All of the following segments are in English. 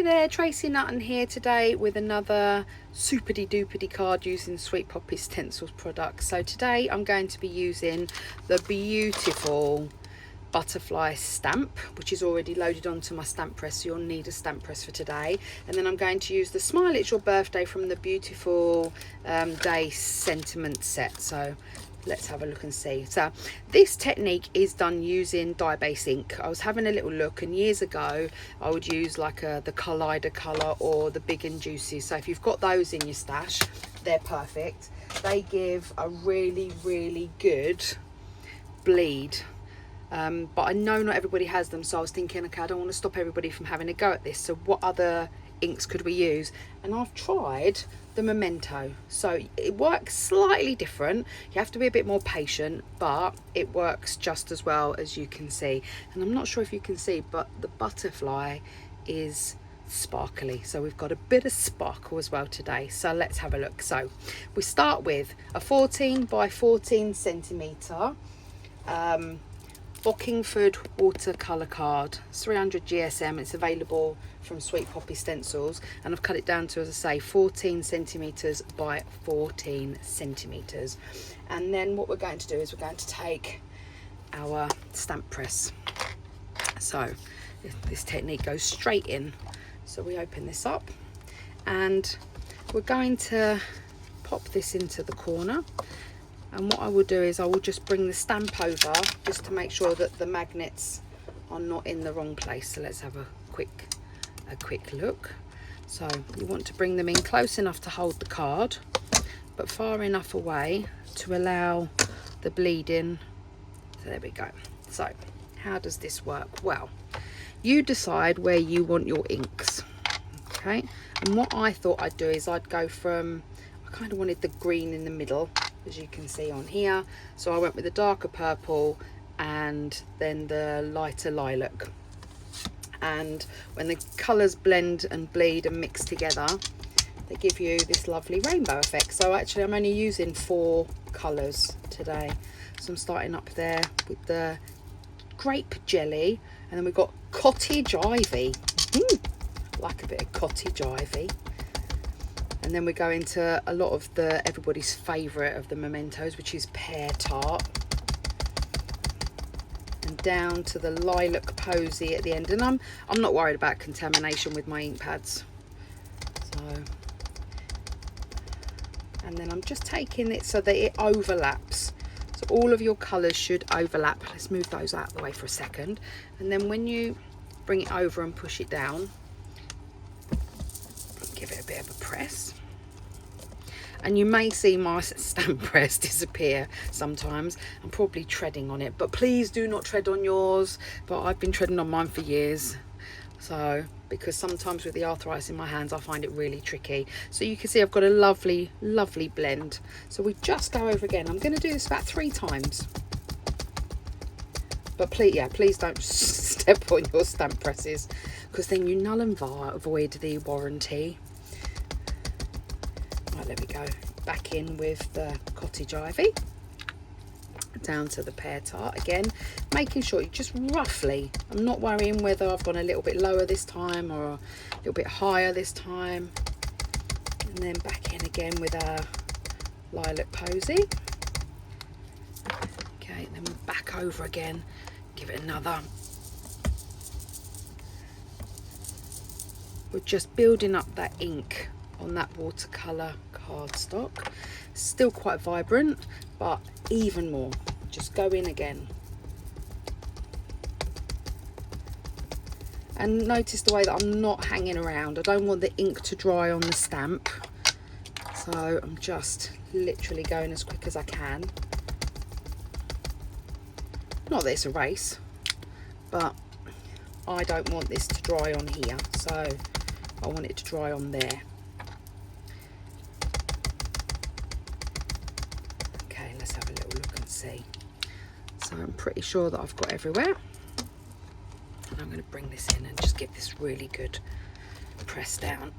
Hi there, Tracy Nutton here today with another superdy doopity card using Sweet Poppy Stencils products. So today I'm going to be using the beautiful butterfly stamp, which is already loaded onto my stamp press, so you'll need a stamp press for today. And then I'm going to use the Smile It's Your Birthday from the beautiful day sentiment set. So let's have a look and see. So this technique is done using dye base ink. I was having a little look, and years ago I would use like the Collider Colour or the Big and Juicy. So if you've got those in your stash, they're perfect. They give a really good bleed. But I know not everybody has them, so I was thinking, okay, I don't want to stop everybody from having a go at this, so what other inks could we use? And I've tried the Memento. So it works slightly different, you have to be a bit more patient, but it works just as well, as you can see. And I'm not sure if you can see, but the butterfly is sparkly, so we've got a bit of sparkle as well today. So let's have a look. So we start with a 14 by 14 centimeter Bockingford watercolour card. It's 300 GSM. It's available from Sweet Poppy Stencils, and I've cut it down to, as I say, 14 centimetres by 14 centimetres. And then what we're going to do is we're going to take our stamp press. So this technique goes straight in. So we open this up and we're going to pop this into the corner. And what I will do is I will just bring the stamp over just to make sure that the magnets are not in the wrong place. So let's have a quick look. So you want to bring them in close enough to hold the card, but far enough away to allow the bleeding. So there we go. So how does this work? Well, you decide where you want your inks, okay? And what I thought I'd do is I'd go from, I kind of wanted the green in the middle, as you can see on here, so I went with the darker purple and then the lighter lilac. And when the colours blend and bleed and mix together, they give you this lovely rainbow effect. So actually I'm only using 4 colours today. So I'm starting up there with the grape jelly, and then we've got cottage ivy. Like a bit of cottage ivy. And then we go into a lot of everybody's favourite of the Mementos, which is pear tart. And down to the lilac posy at the end. And I'm not worried about contamination with my ink pads. So, and then I'm just taking it so that it overlaps. So all of your colours should overlap. Let's move those out of the way for a second. And then when you bring it over and push it down, give it a bit of a press, and you may see my stamp press disappear sometimes. I'm probably treading on it, but please do not tread on yours. But I've been treading on mine for years, so because sometimes with the arthritis in my hands I find it really tricky. So you can see I've got a lovely blend. So we just go over again. I'm going to do this about 3 times, but please don't step on your stamp presses, because then you null and void the warranty. Right, there we go. Back in with the cottage ivy, down to the pear tart again, making sure you just roughly, I'm not worrying whether I've gone a little bit lower this time or a little bit higher this time. And then back in again with our lilac posy. Okay, then we're back over again, give it another. We're just building up that ink on that watercolour cardstock. Still quite vibrant, but even more. Just go in again. And notice the way that I'm not hanging around. I don't want the ink to dry on the stamp. So I'm just literally going as quick as I can. Not that it's a race, but I don't want this to dry on here. So I want it to dry on there. Okay, let's have a little look and see. So I'm pretty sure that I've got everywhere. And I'm going to bring this in and just give this really good press down.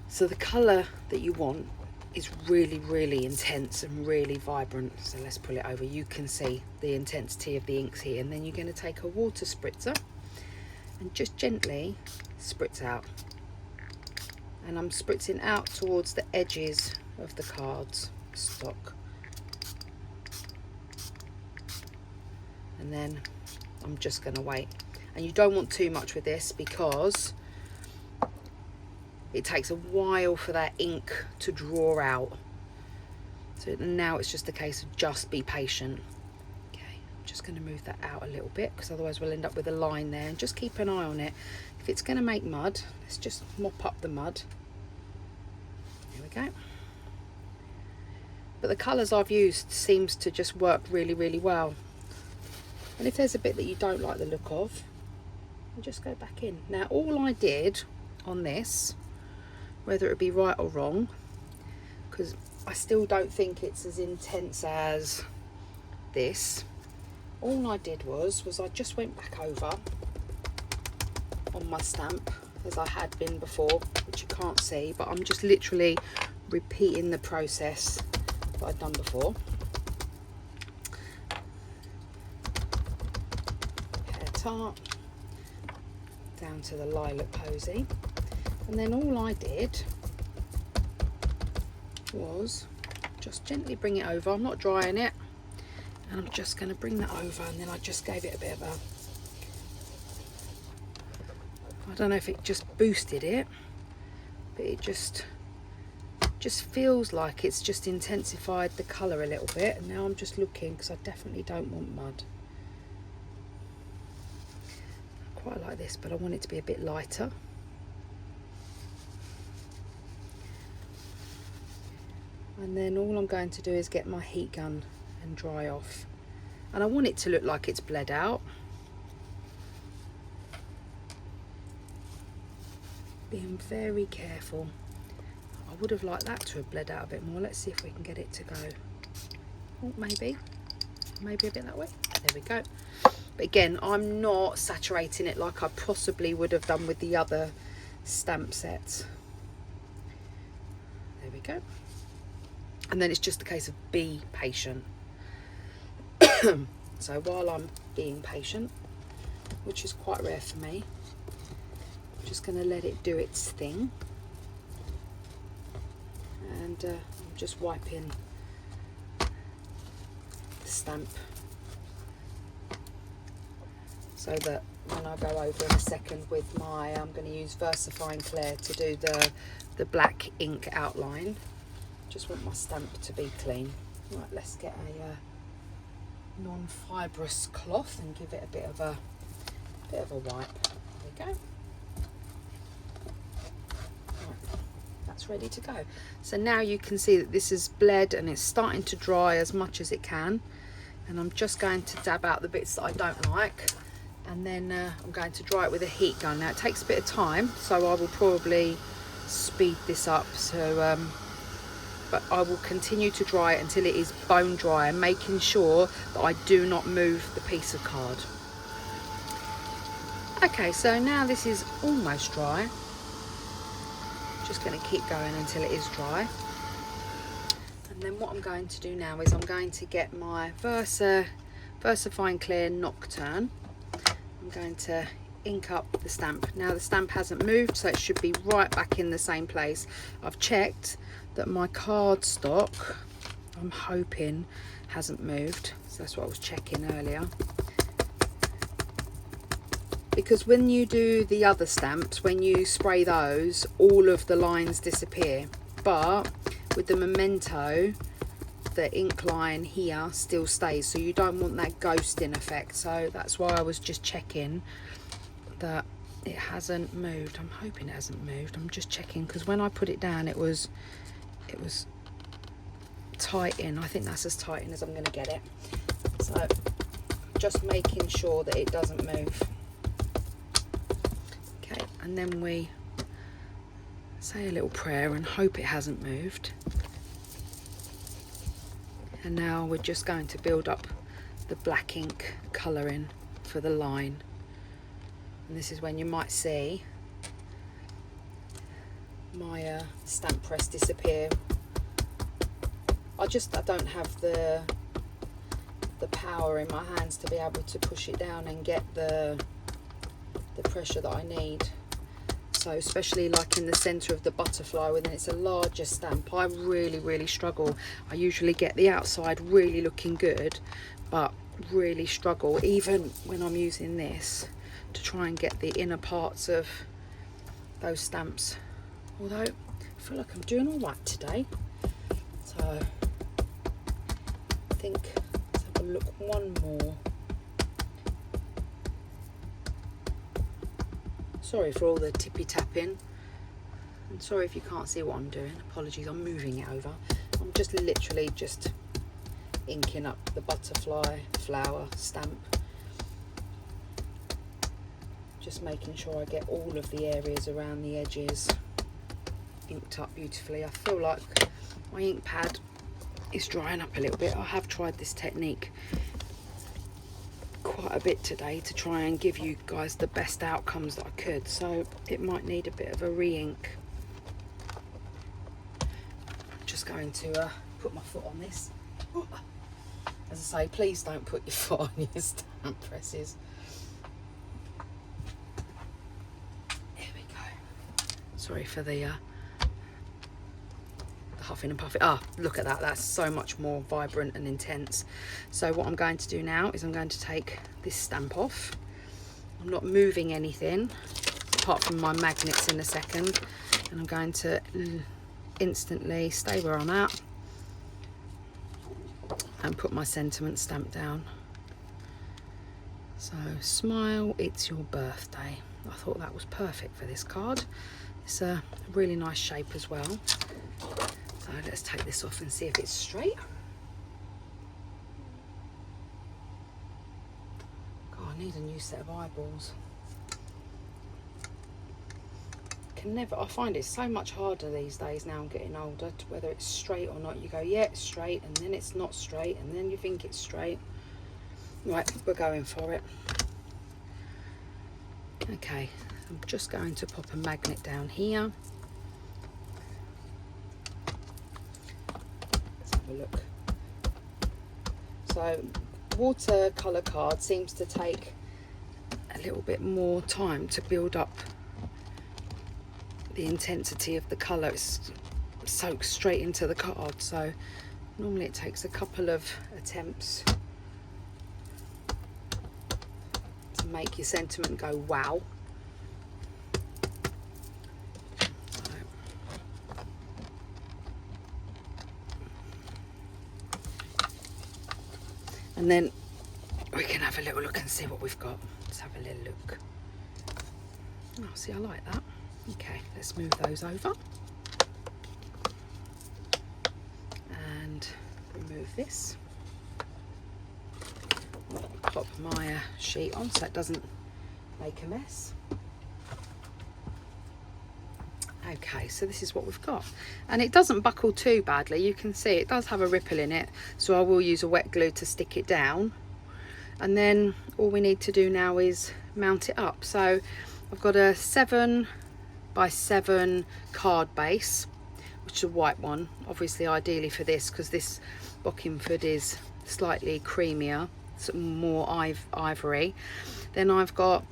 So the colour that you want is really intense and really vibrant. So let's pull it over. You can see the intensity of the inks here. And then you're going to take a water spritzer and just gently spritz out. And I'm spritzing out towards the edges of the card's stock. And then I'm just going to wait. And you don't want too much with this because it takes a while for that ink to draw out. So now it's just a case of just be patient. Okay, I'm just going to move that out a little bit because otherwise we'll end up with a line there, and just keep an eye on it. If it's going to make mud, let's just mop up the mud. There we go. But the colours I've used seems to just work really, really well. And if there's a bit that you don't like the look of, you just go back in. Now all I did on this, whether it be right or wrong, because I still don't think it's as intense as this, all I did was I just went back over on my stamp as I had been before, which you can't see, but I'm just literally repeating the process that I'd done before. Pear tart down to the lilac posy, and then all I did was just gently bring it over. I'm not drying it, and I'm just going to bring that over, and then I just gave it a bit of a, I don't know if it just boosted it, but it just feels like it's just intensified the colour a little bit. And now I'm just looking, because I definitely don't want mud. I quite like this, but I want it to be a bit lighter. And then all I'm going to do is get my heat gun and dry off. And I want it to look like it's bled out. Being very careful. I would have liked that to have bled out a bit more. Let's see if we can get it to go. Oh, maybe a bit that way. There we go. But again, I'm not saturating it like I possibly would have done with the other stamp sets. There we go. And then it's just a case of be patient. So while I'm being patient, which is quite rare for me, I'm just going to let it do its thing. And I'm just wiping the stamp so that when I go over in a second with my, I'm going to use VersaFine Clear to do the black ink outline. Just want my stamp to be clean. Right, let's get a non-fibrous cloth and give it a bit of a wipe. There we go. Right, that's ready to go. So now you can see that this is bled and it's starting to dry as much as it can. And I'm just going to dab out the bits that I don't like, and then I'm going to dry it with a heat gun. Now it takes a bit of time, so I will probably speed this up. So but I will continue to dry it until it is bone dry, making sure that I do not move the piece of card. Okay, so now this is almost dry. Just going to keep going until it is dry. And then what I'm going to do now is I'm going to get my VersaFine Clear Nocturne. I'm going to ink up the stamp. Now the stamp hasn't moved, so it should be right back in the same place. I've checked that my cardstock, I'm hoping, hasn't moved. So that's what I was checking earlier. Because when you do the other stamps, when you spray those, all of the lines disappear. But with the Memento, the ink line here still stays. So you don't want that ghosting effect. So that's why I was just checking that it hasn't moved. I'm hoping it hasn't moved. I'm just checking, because when I put it down, it was tight in. I think that's as tight in as I'm going to get it. So just making sure that it doesn't move. Okay, and then we say a little prayer and hope it hasn't moved. And now we're just going to build up the black ink colouring for the line. And this is when you might see my stamp press disappear. I don't have the power in my hands to be able to push it down and get the the pressure that I need. So especially like in the center of the butterfly, when it's a larger stamp, I really struggle. I usually get the outside really looking good, but really struggle even when I'm using this to try and get the inner parts of those stamps. Although I feel like I'm doing all right today. So I think let's have a look one more. Sorry for all the tippy tapping, and sorry if you can't see what I'm doing. Apologies, I'm moving it over. I'm just literally just inking up the butterfly flower stamp, just making sure I get all of the areas around the edges inked up beautifully. I feel like my ink pad is drying up a little bit. I have tried this technique quite a bit today to try and give you guys the best outcomes that I could, so it might need a bit of a re-ink. I'm just going to put my foot on this. As I say, please don't put your foot on your stamp presses. Here we go. Sorry for the huffing and puffing. Ah, look at that, that's so much more vibrant and intense. So what I'm going to do now is I'm going to take this stamp off. I'm not moving anything apart from my magnets in a second, and I'm going to instantly stay where I'm at and put my sentiment stamp down. So, smile, it's your birthday. I thought that was perfect for this card. It's a really nice shape as well. So let's take this off and see if it's straight. God, I need a new set of eyeballs. I find it so much harder these days now I'm getting older, to whether it's straight or not. You go, yeah, it's straight, and then it's not straight, and then you think it's straight. Right, we're going for it. Okay, I'm just going to pop a magnet down here. Look, so watercolor card seems to take a little bit more time to build up the intensity of the color. It's soaks straight into the card, so normally it takes a couple of attempts to make your sentiment go wow. And then we can have a little look and see what we've got. Let's have a little look. Oh, see, I like that. Okay, let's move those over. And remove this. Pop my sheet on so it doesn't make a mess. Okay, so this is what we've got, and it doesn't buckle too badly. You can see it does have a ripple in it, so I will use a wet glue to stick it down, and then all we need to do now is mount it up. So I've got a 7x7 card base, which is a white one, obviously ideally for this because this Bockingford is slightly creamier, more ivory. Then I've got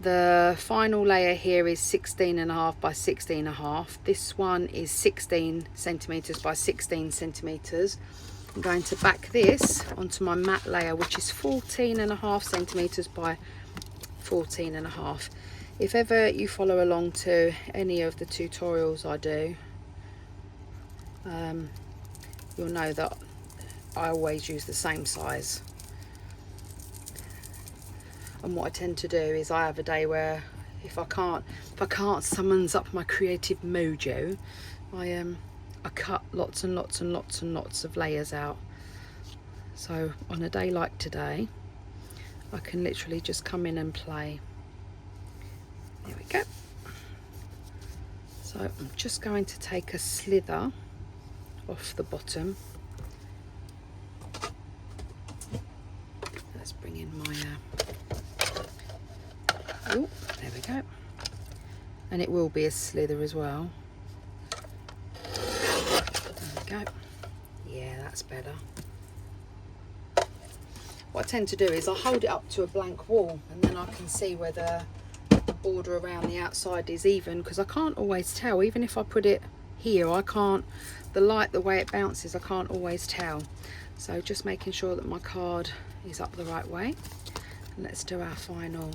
the final layer here is 16.5 by 16.5. This one is 16 centimeters by 16 centimeters. I'm going to back this onto my matte layer, which is 14.5 centimeters by 14.5. If ever you follow along to any of the tutorials I do, you'll know that I always use the same size. And what I tend to do is I have a day where if I can't summons up my creative mojo, I cut lots and lots and lots and lots of layers out. So on a day like today, I can literally just come in and play. There we go. So I'm just going to take a slither off the bottom. Let's bring in my oh, there we go. And it will be a slither as well. There we go. Yeah, that's better. What I tend to do is I hold it up to a blank wall, and then I can see whether border around the outside is even, because I can't always tell. Even if I put it here, I can't, the light, the way it bounces, I can't always tell. So just making sure that my card is up the right way. And let's do our final.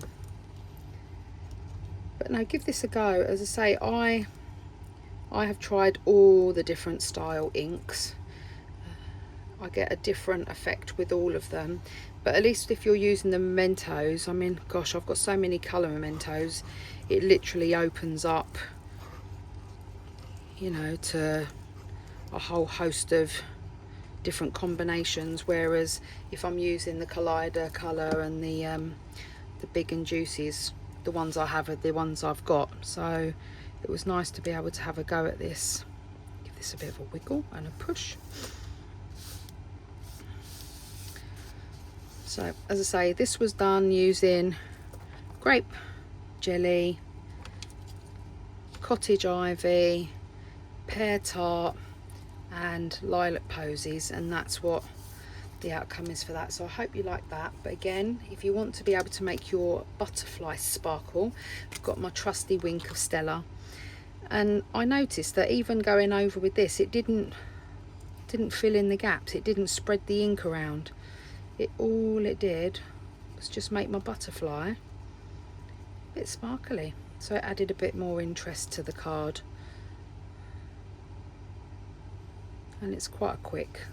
But no, give this a go. As I say, I have tried all the different style inks. I get a different effect with all of them, but at least if you're using the mementos, I mean, gosh, I've got so many colour mementos, it literally opens up, you know, to a whole host of different combinations, whereas if I'm using the Collider colour and the big and juicies, the ones I have are the ones I've got. So it was nice to be able to have a go at this. Give this a bit of a wiggle and a push. So as I say, this was done using grape jelly, cottage ivy, pear tart and lilac posies, and that's what the outcome is for that. So I hope you like that. But again, if you want to be able to make your butterfly sparkle, I've got my trusty Wink of Stella, and I noticed that even going over with this, it didn't fill in the gaps, it didn't spread the ink around. All it did was just make my butterfly a bit sparkly, so it added a bit more interest to the card, and it's quite quick.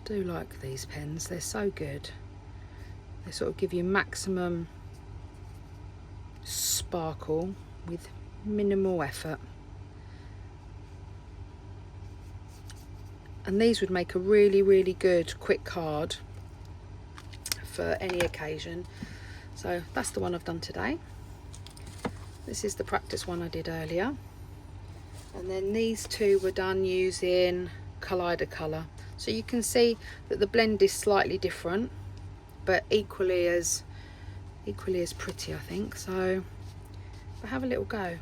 I do like these pens, they're so good. They sort of give you maximum sparkle with minimal effort. And these would make a really, really good quick card for any occasion. So that's the one I've done today. This is the practice one I did earlier. And then these two were done using Collider colour. So you can see that the blend is slightly different, but equally as pretty, I think. So but have a little go.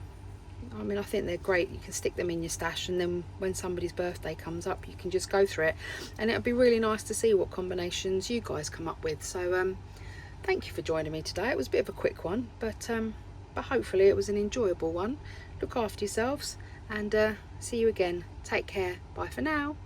I mean, I think they're great. You can stick them in your stash, and then when somebody's birthday comes up, you can just go through it, and it'll be really nice to see what combinations you guys come up with. So thank you for joining me today. It was a bit of a quick one, but hopefully it was an enjoyable one. Look after yourselves, and see you again. Take care. Bye for now.